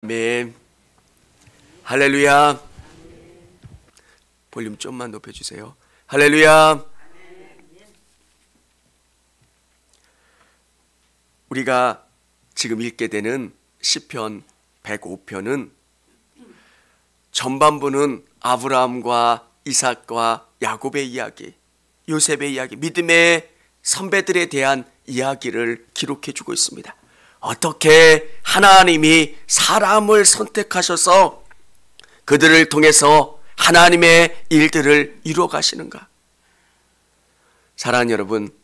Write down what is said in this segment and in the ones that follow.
아멘. 할렐루야. 볼륨 좀만 높여주세요. 할렐루야. 우리가 지금 읽게 되는 시편 105편은 전반부는 아브라함과 이삭과 야곱의 이야기, 요셉의 이야기, 믿음의 선배들에 대한 이야기를 기록해 주고 있습니다. 어떻게 하나님이 사람을 선택하셔서 그들을 통해서 하나님의 일들을 이루어 가시는가? 사랑하는 여러분,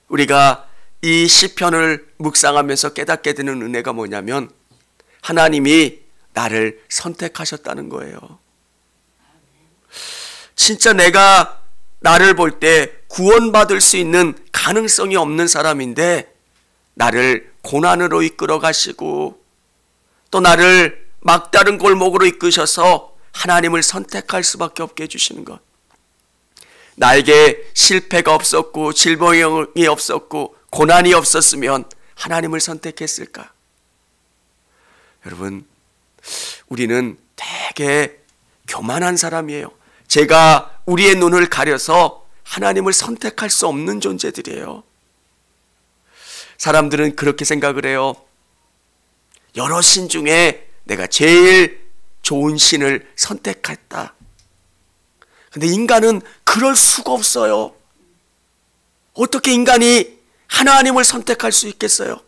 우리가 이 시편을 묵상하면서 깨닫게 되는 은혜가 뭐냐면 하나님이 나를 선택하셨다는 거예요. 진짜 내가 나를 볼 때 구원받을 수 있는 가능성이 없는 사람인데 나를 고난으로 이끌어 가시고 또 나를 막다른 골목으로 이끄셔서 하나님을 선택할 수밖에 없게 해주시는 것. 나에게 실패가 없었고 질병이 없었고 고난이 없었으면 하나님을 선택했을까? 여러분, 우리는 되게 교만한 사람이에요. 제가 우리의 눈을 가려서 하나님을 선택할 수 없는 존재들이에요. 사람들은 그렇게 생각을 해요. 여러 신 중에 내가 제일 좋은 신을 선택했다. 근데 인간은 그럴 수가 없어요. 어떻게 인간이 하나님을 선택할 수 있겠어요?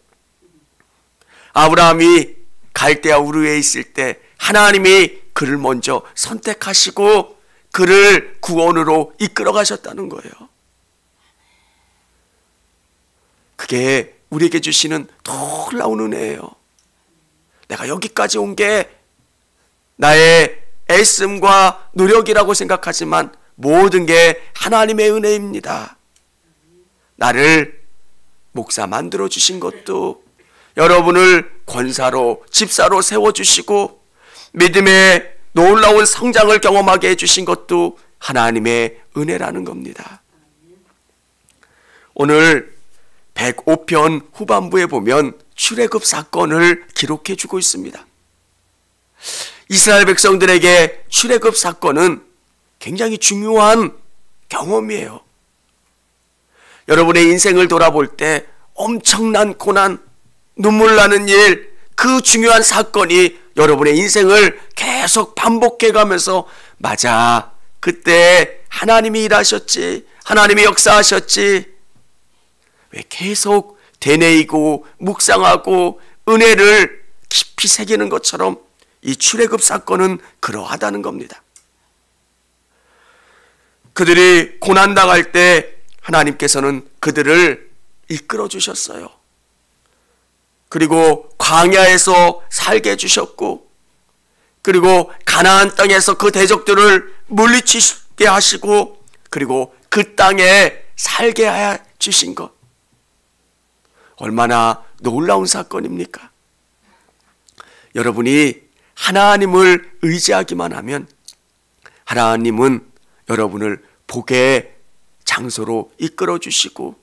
아브라함이 갈대아 우르에 있을 때 하나님이 그를 먼저 선택하시고 그를 구원으로 이끌어 가셨다는 거예요. 그게 우리에게 주시는 놀라운 은혜예요. 내가 여기까지 온 게 나의 애씀과 노력이라고 생각하지만 모든 게 하나님의 은혜입니다. 나를 목사 만들어 주신 것도, 여러분을 권사로 집사로 세워주시고 믿음의 놀라운 성장을 경험하게 해주신 것도 하나님의 은혜라는 겁니다. 오늘 105편 후반부에 보면 출애굽 사건을 기록해 주고 있습니다. 이스라엘 백성들에게 출애굽 사건은 굉장히 중요한 경험이에요. 여러분의 인생을 돌아볼 때 엄청난 고난, 눈물 나는 일, 그 중요한 사건이 여러분의 인생을 계속 반복해 가면서 맞아, 그때 하나님이 일하셨지, 하나님이 역사하셨지, 왜 계속 되뇌이고 묵상하고 은혜를 깊이 새기는 것처럼 이 출애굽 사건은 그러하다는 겁니다. 그들이 고난당할 때 하나님께서는 그들을 이끌어 주셨어요. 그리고 광야에서 살게 해주셨고, 그리고 가나안 땅에서 그 대적들을 물리치게 하시고, 그리고 그 땅에 살게 해 주신 것. 얼마나 놀라운 사건입니까? 여러분이 하나님을 의지하기만 하면 하나님은 여러분을 복의 장소로 이끌어 주시고,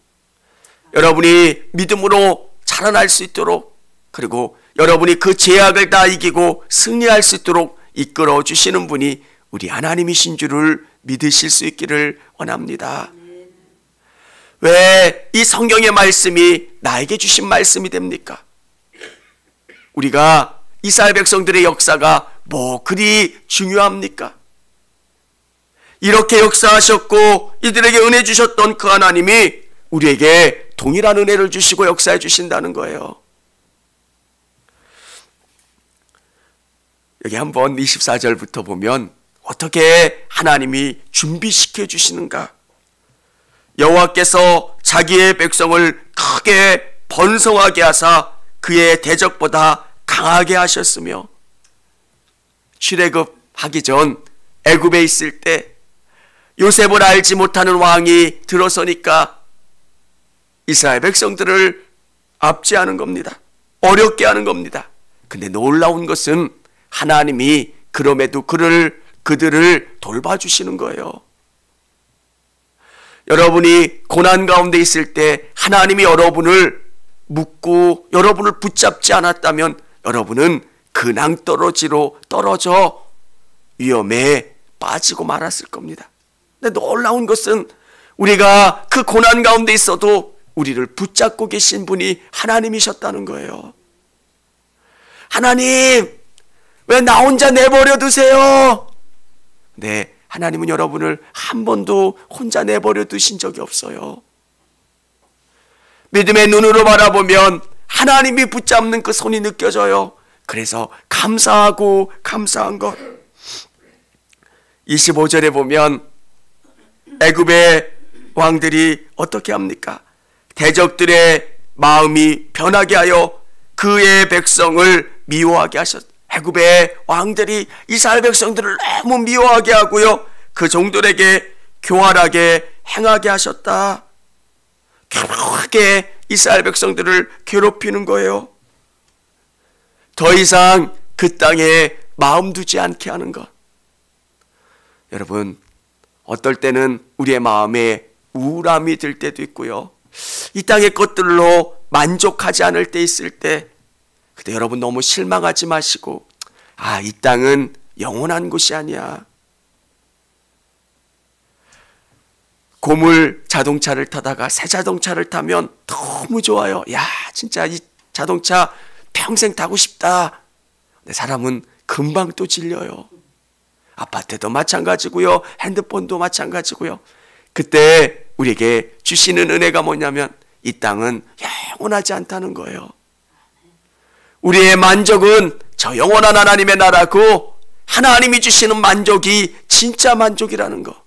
여러분이 믿음으로 자라날 수 있도록, 그리고 여러분이 그 제약을 다 이기고 승리할 수 있도록 이끌어 주시는 분이 우리 하나님이신 줄을 믿으실 수 있기를 원합니다. 왜 이 성경의 말씀이 나에게 주신 말씀이 됩니까? 우리가 이스라엘 백성들의 역사가 뭐 그리 중요합니까? 이렇게 역사하셨고 이들에게 은혜 주셨던 그 하나님이 우리에게 동일한 은혜를 주시고 역사해 주신다는 거예요. 여기 한번 24절부터 보면 어떻게 하나님이 준비시켜 주시는가? 여호와께서 자기의 백성을 크게 번성하게 하사 그의 대적보다 강하게 하셨으며, 출애굽하기 전 애굽에 있을 때 요셉을 알지 못하는 왕이 들어서니까 이스라엘 백성들을 압제하는 겁니다. 어렵게 하는 겁니다. 근데 놀라운 것은 하나님이 그럼에도 그들을 돌봐주시는 거예요. 여러분이 고난 가운데 있을 때 하나님이 여러분을 묶고 여러분을 붙잡지 않았다면 여러분은 근황떨어지로 떨어져 위험에 빠지고 말았을 겁니다. 근데 놀라운 것은 우리가 그 고난 가운데 있어도 우리를 붙잡고 계신 분이 하나님이셨다는 거예요. 하나님, 왜 나 혼자 내버려 두세요? 네, 하나님은 여러분을 한 번도 혼자 내버려 두신 적이 없어요. 믿음의 눈으로 바라보면 하나님이 붙잡는 그 손이 느껴져요. 그래서 감사하고 감사한 것. 25절에 보면 애굽의 왕들이 어떻게 합니까? 대적들의 마음이 변하게 하여 그의 백성을 미워하게 하셨다. 애굽의 왕들이 이스라엘 백성들을 너무 미워하게 하고요, 그 종들에게 교활하게 행하게 하셨다. 교묘하게 이스라엘 백성들을 괴롭히는 거예요. 더 이상 그 땅에 마음 두지 않게 하는 것. 여러분, 어떨 때는 우리의 마음에 우울함이 들 때도 있고요, 이 땅의 것들로 만족하지 않을 때 있을 때, 그때 여러분 너무 실망하지 마시고, 이 땅은 영원한 곳이 아니야. 고물 자동차를 타다가 새 자동차를 타면 너무 좋아요. 야, 진짜 이 자동차 평생 타고 싶다. 근데 사람은 금방 또 질려요. 아파트도 마찬가지고요, 핸드폰도 마찬가지고요. 그때 우리에게 주시는 은혜가 뭐냐면 이 땅은 영원하지 않다는 거예요. 우리의 만족은 저 영원한 하나님의 나라고, 하나님이 주시는 만족이 진짜 만족이라는 거.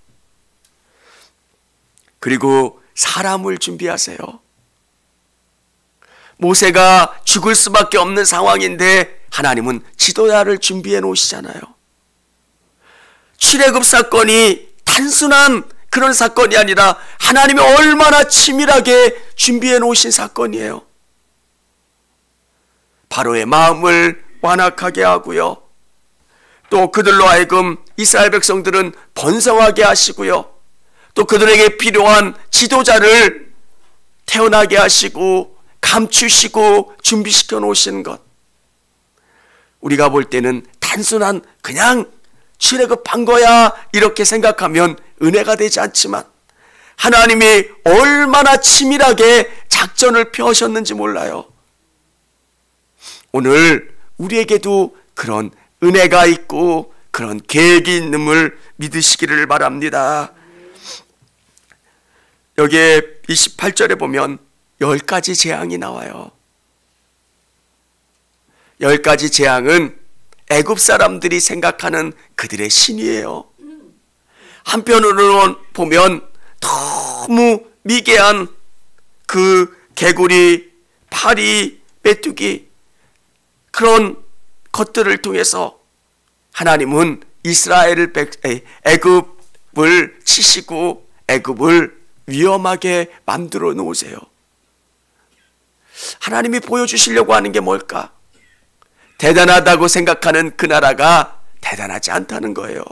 그리고 사람을 준비하세요. 모세가 죽을 수밖에 없는 상황인데 하나님은 지도자를 준비해 놓으시잖아요. 출애굽 사건이 단순한 그런 사건이 아니라 하나님이 얼마나 치밀하게 준비해 놓으신 사건이에요. 바로의 마음을 완악하게 하고요, 또 그들로 하여금 이스라엘 백성들은 번성하게 하시고요, 또 그들에게 필요한 지도자를 태어나게 하시고 감추시고 준비시켜 놓으시는 것. 우리가 볼 때는 단순한 그냥 출애굽한 거야 이렇게 생각하면 은혜가 되지 않지만, 하나님이 얼마나 치밀하게 작전을 펴셨는지 몰라요. 오늘 우리에게도 그런 은혜가 있고 그런 계획이 있음을 믿으시기를 바랍니다. 여기에 28절에 보면 10가지 재앙이 나와요. 10가지 재앙은 애굽 사람들이 생각하는 그들의 신이에요. 한편으로는 보면 너무 미개한 그 개구리, 파리, 메뚜기, 그런 것들을 통해서 하나님은 애굽을 치시고 애굽을 위험하게 만들어 놓으세요. 하나님이 보여주시려고 하는 게 뭘까? 대단하다고 생각하는 그 나라가 대단하지 않다는 거예요.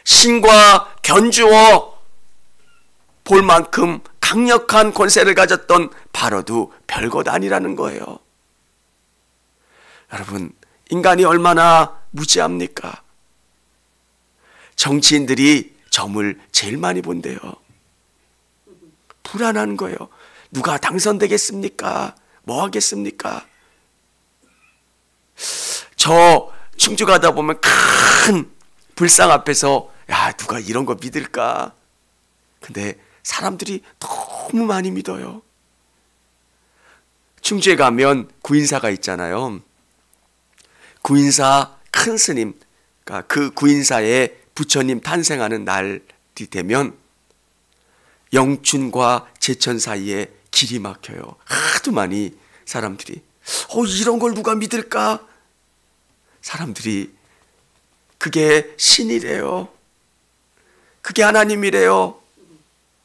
신과 견주어 볼 만큼 강력한 권세를 가졌던 바로도 별것 아니라는 거예요. 여러분, 인간이 얼마나 무지합니까? 정치인들이 점을 제일 많이 본대요. 불안한 거예요. 누가 당선되겠습니까? 뭐 하겠습니까? 저 충주 가다 보면 큰 불상 앞에서 야, 누가 이런 거 믿을까? 근데 사람들이 너무 많이 믿어요. 충주에 가면 구인사가 있잖아요. 구인사 큰 스님, 그러니까 그 구인사에 부처님 탄생하는 날이 되면 영춘과 제천 사이에 길이 막혀요. 하도 많이 사람들이 이런 걸 누가 믿을까? 사람들이 그게 신이래요. 그게 하나님이래요.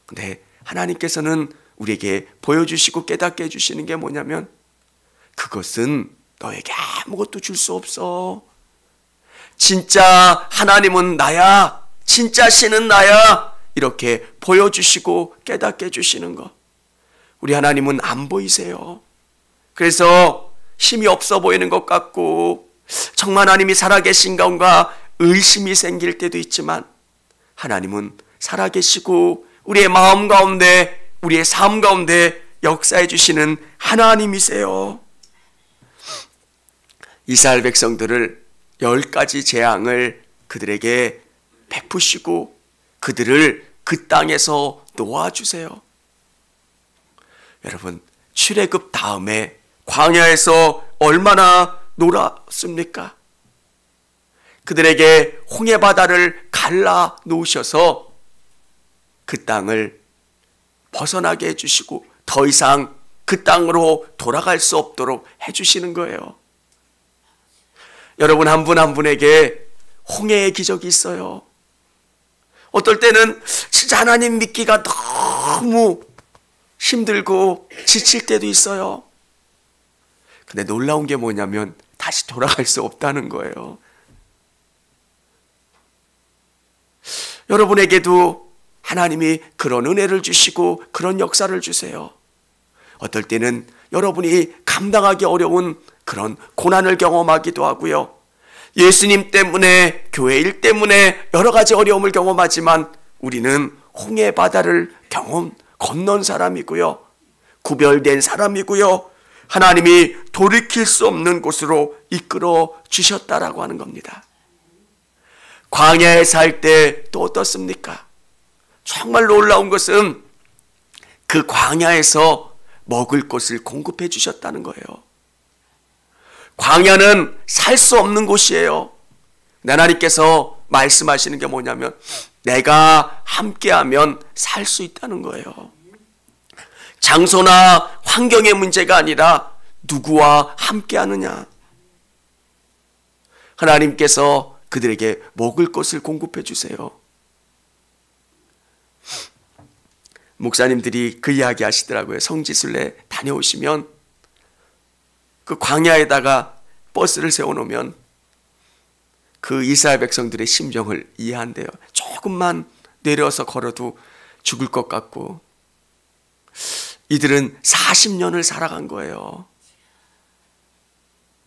근데 하나님께서는 우리에게 보여주시고 깨닫게 해주시는 게 뭐냐면, 그것은 너에게 아무것도 줄 수 없어. 진짜 하나님은 나야. 진짜 신은 나야. 이렇게 보여주시고 깨닫게 해주시는 것. 우리 하나님은 안 보이세요. 그래서 힘이 없어 보이는 것 같고 정말 하나님이 살아계신가 의심이 생길 때도 있지만 하나님은 살아계시고 우리의 마음 가운데, 우리의 삶 가운데 역사해 주시는 하나님이세요. 이스라엘 백성들을 10가지 재앙을 그들에게 베푸시고 그들을 그 땅에서 놓아주세요. 여러분, 출애굽 다음에 광야에서 얼마나 놀았습니까? 그들에게 홍해바다를 갈라 놓으셔서 그 땅을 벗어나게 해주시고 더 이상 그 땅으로 돌아갈 수 없도록 해주시는 거예요. 여러분, 한 분 한 분에게 홍해의 기적이 있어요. 어떨 때는 진짜 하나님 믿기가 너무 힘들고 지칠 때도 있어요. 근데 놀라운 게 뭐냐면 다시 돌아갈 수 없다는 거예요. 여러분에게도 하나님이 그런 은혜를 주시고 그런 역사를 주세요. 어떨 때는 여러분이 감당하기 어려운 그런 고난을 경험하기도 하고요. 예수님 때문에, 교회 일 때문에 여러 가지 어려움을 경험하지만 우리는 홍해 바다를 건넌 사람이고요. 구별된 사람이고요. 하나님이 돌이킬 수 없는 곳으로 이끌어 주셨다라고 하는 겁니다. 광야에 살 때 또 어떻습니까? 정말 놀라운 것은 그 광야에서 먹을 것을 공급해 주셨다는 거예요. 광야는 살 수 없는 곳이에요. 하나님께서 말씀하시는 게 뭐냐면 내가 함께하면 살 수 있다는 거예요. 장소나 환경의 문제가 아니라 누구와 함께하느냐. 하나님께서 그들에게 먹을 것을 공급해 주세요. 목사님들이 그 이야기 하시더라고요. 성지순례 다녀오시면 그 광야에다가 버스를 세워놓으면 그 이스라엘 백성들의 심정을 이해한대요. 조금만 내려서 걸어도 죽을 것 같고 이들은 40년을 살아간 거예요.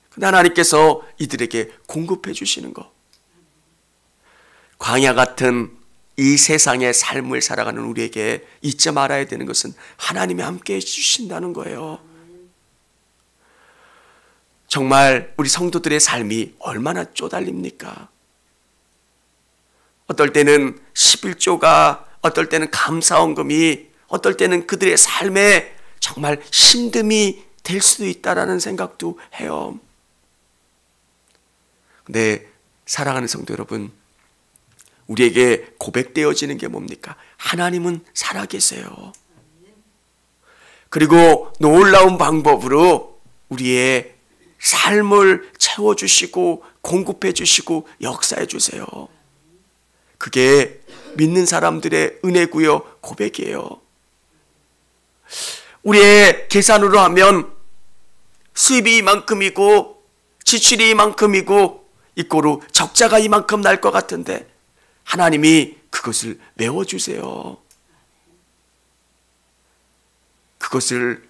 근데 하나님께서 이들에게 공급해 주시는 거. 광야 같은 이 세상의 삶을 살아가는 우리에게 잊지 말아야 되는 것은 하나님이 함께 해주신다는 거예요. 정말 우리 성도들의 삶이 얼마나 쪼달립니까? 어떨 때는 11조가, 어떨 때는 감사헌금이, 어떨 때는 그들의 삶에 정말 힘듦이 될 수도 있다라는 생각도 해요. 근데 사랑하는 성도 여러분, 우리에게 고백되어지는 게 뭡니까? 하나님은 살아계세요. 그리고 놀라운 방법으로 우리의 삶을 채워주시고 공급해 주시고 역사해 주세요. 그게 믿는 사람들의 은혜고요, 고백이에요. 우리의 계산으로 하면 수입이 이만큼이고 지출이 이만큼이고 이꼬로 적자가 이만큼 날 것 같은데 하나님이 그것을 메워주세요. 그것을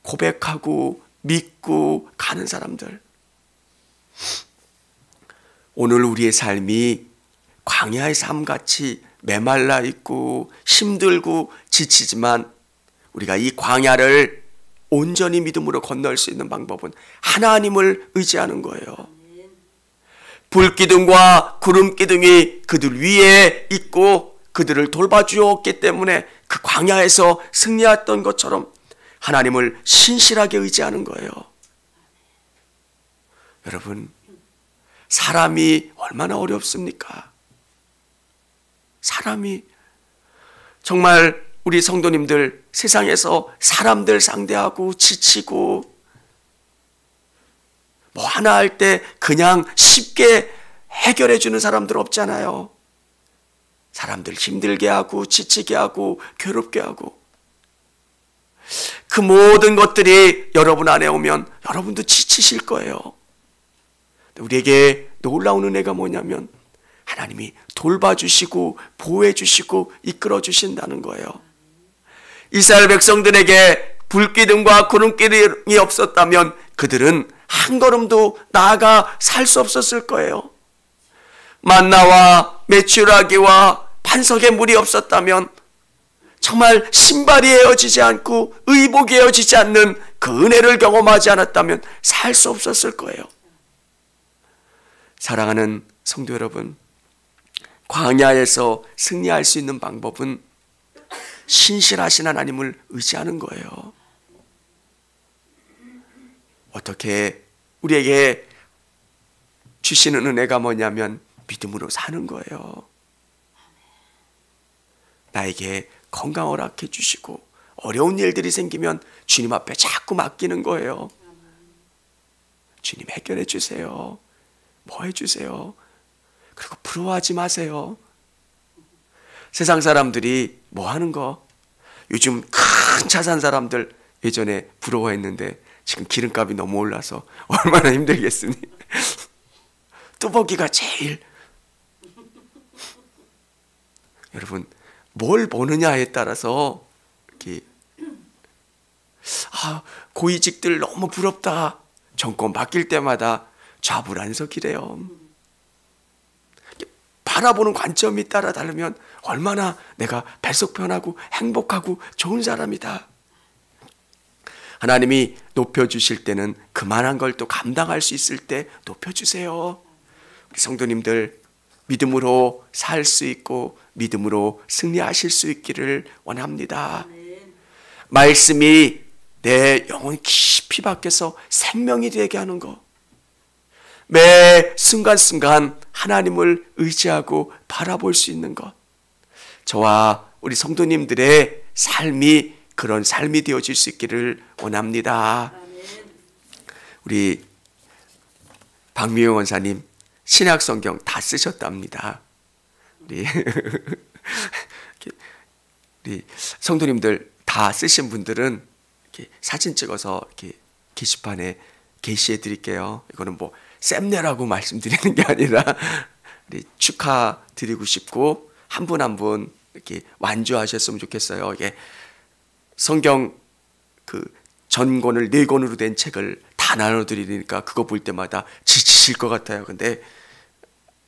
고백하고 믿고 가는 사람들. 오늘 우리의 삶이 광야의 삶같이 메말라 있고 힘들고 지치지만 우리가 이 광야를 온전히 믿음으로 건널 수 있는 방법은 하나님을 의지하는 거예요. 불기둥과 구름기둥이 그들 위에 있고 그들을 돌봐주었기 때문에 그 광야에서 승리했던 것처럼 하나님을 신실하게 의지하는 거예요. 여러분, 사람이 얼마나 어렵습니까? 사람이 정말 우리 성도님들 세상에서 사람들 상대하고 지치고 뭐 하나 할 때 그냥 쉽게 해결해 주는 사람들 없잖아요. 사람들 힘들게 하고 지치게 하고 괴롭게 하고 그 모든 것들이 여러분 안에 오면 여러분도 지치실 거예요. 우리에게 놀라운 은혜가 뭐냐면 하나님이 돌봐주시고 보호해주시고 이끌어주신다는 거예요. 이스라엘 백성들에게 불기둥과 구름기둥이 없었다면 그들은 한 걸음도 나아가 살 수 없었을 거예요. 만나와 메추라기와 반석에 물이 없었다면, 정말 신발이 헤어지지 않고 의복이 헤어지지 않는 그 은혜를 경험하지 않았다면 살 수 없었을 거예요. 사랑하는 성도 여러분, 광야에서 승리할 수 있는 방법은 신실하신 하나님을 의지하는 거예요. 어떻게 우리에게 주시는 은혜가 뭐냐면 믿음으로 사는 거예요. 나에게 건강 허락해 주시고 어려운 일들이 생기면 주님 앞에 자꾸 맡기는 거예요. 주님 해결해 주세요. 뭐 해주세요. 그리고 부러워하지 마세요. 세상 사람들이 뭐 하는 거? 요즘 큰 차 산 사람들 예전에 부러워했는데 지금 기름값이 너무 올라서 얼마나 힘들겠으니. 뚜벅이가 제일. 여러분, 뭘 보느냐에 따라서 이렇게 고위직들 너무 부럽다. 정권 바뀔 때마다 좌불안석이래요. 바라보는 관점이 따라 다르면 얼마나 내가 뱃속 편하고 행복하고 좋은 사람이다. 하나님이 높여주실 때는 그만한 걸 또 감당할 수 있을 때 높여주세요. 우리 성도님들 믿음으로 살 수 있고 믿음으로 승리하실 수 있기를 원합니다. 말씀이 내 영혼 깊이 박혀서 생명이 되게 하는 것, 매 순간순간 하나님을 의지하고 바라볼 수 있는 것, 저와 우리 성도님들의 삶이 그런 삶이 되어질 수 있기를 원합니다. 우리 박미영 원사님 신약성경 다 쓰셨답니다. 우리 성도님들 다 쓰신 분들은 이렇게 사진 찍어서 이렇게 게시판에 게시해 드릴게요. 이거는 뭐 샘네라고 말씀드리는 게 아니라 축하드리고 싶고 한 분 한 분 이렇게 완주하셨으면 좋겠어요. 이게 성경 그 전권을 4권으로 된 책을 다 나눠드리니까 그거 볼 때마다 지치실 것 같아요. 근데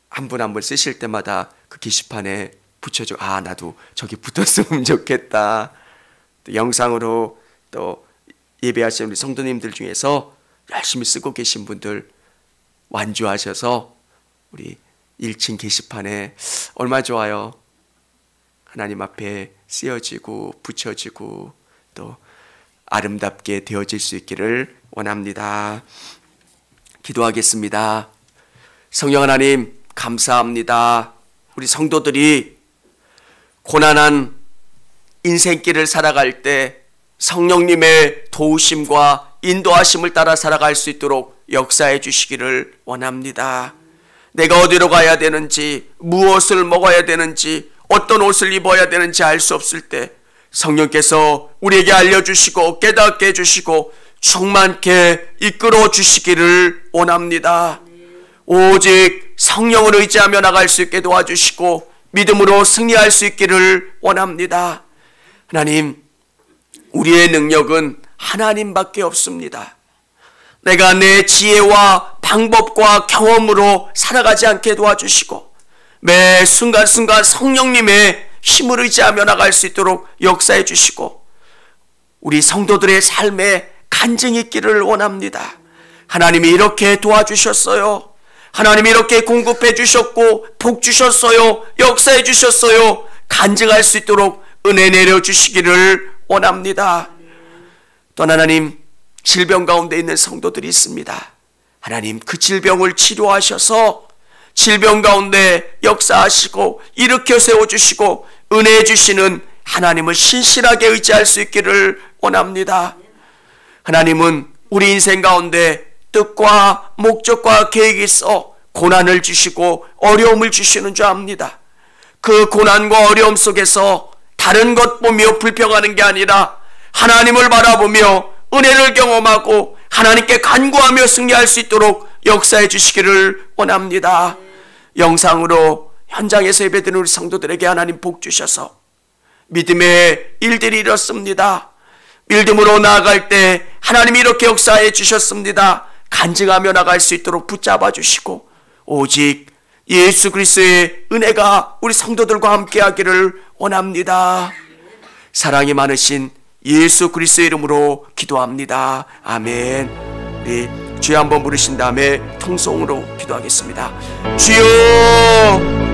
한 분 한 분 쓰실 때마다 그 게시판에 붙여줘. 나도 저기 붙었으면 좋겠다. 또 영상으로 또 예배하시는 우리 성도님들 중에서 열심히 쓰고 계신 분들 완주하셔서 우리 1층 게시판에 얼마 좋아요. 하나님 앞에 쓰여지고 붙여지고 또 아름답게 되어질 수 있기를 원합니다. 기도하겠습니다. 성령 하나님 감사합니다. 우리 성도들이 고난한 인생길을 살아갈 때 성령님의 도우심과 인도하심을 따라 살아갈 수 있도록 역사해 주시기를 원합니다. 내가 어디로 가야 되는지, 무엇을 먹어야 되는지, 어떤 옷을 입어야 되는지 알 수 없을 때 성령께서 우리에게 알려주시고 깨닫게 해주시고 충만케 이끌어 주시기를 원합니다. 오직 성령을 의지하며 나갈 수 있게 도와주시고 믿음으로 승리할 수 있기를 원합니다. 하나님, 우리의 능력은 하나님밖에 없습니다. 내가 내 지혜와 방법과 경험으로 살아가지 않게 도와주시고 매 순간순간 성령님의 힘을 의지하며 나갈 수 있도록 역사해 주시고 우리 성도들의 삶에 간증이 있기를 원합니다. 하나님이 이렇게 도와주셨어요. 하나님이 이렇게 공급해 주셨고 복 주셨어요. 역사해 주셨어요. 간증할 수 있도록 은혜 내려주시기를 원합니다. 또 하나님, 질병 가운데 있는 성도들이 있습니다. 하나님, 그 질병을 치료하셔서 질병 가운데 역사하시고 일으켜 세워주시고 은혜 주시는 하나님을 신실하게 의지할 수 있기를 원합니다. 하나님은 우리 인생 가운데 뜻과 목적과 계획이 있어 고난을 주시고 어려움을 주시는 줄 압니다. 그 고난과 어려움 속에서 다른 것 보며 불평하는 게 아니라 하나님을 바라보며 은혜를 경험하고 하나님께 간구하며 승리할 수 있도록 역사해 주시기를 원합니다. 영상으로 현장에서 예배드리는 우리 성도들에게 하나님 복 주셔서 믿음의 일들이 이렇습니다. 믿음으로 나아갈 때 하나님이 이렇게 역사해 주셨습니다. 간증하며 나갈 수 있도록 붙잡아 주시고 오직 예수 그리스도의 은혜가 우리 성도들과 함께 하기를 원합니다. 사랑이 많으신 예수 그리스도의 이름으로 기도합니다. 아멘. 우리 주여 한번 부르신 다음에 통성으로 기도하겠습니다. 주여,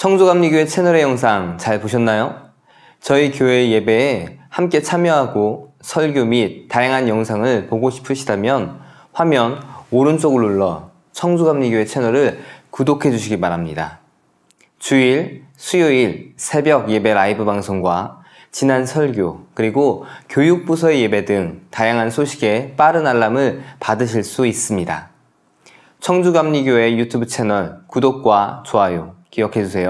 청주감리교회 채널의 영상 잘 보셨나요? 저희 교회 예배에 함께 참여하고 설교 및 다양한 영상을 보고 싶으시다면 화면 오른쪽을 눌러 청주감리교회 채널을 구독해 주시기 바랍니다. 주일, 수요일 새벽 예배 라이브 방송과 지난 설교, 그리고 교육부서의 예배 등 다양한 소식에 빠른 알람을 받으실 수 있습니다. 청주감리교회 유튜브 채널 구독과 좋아요 기억해 주세요.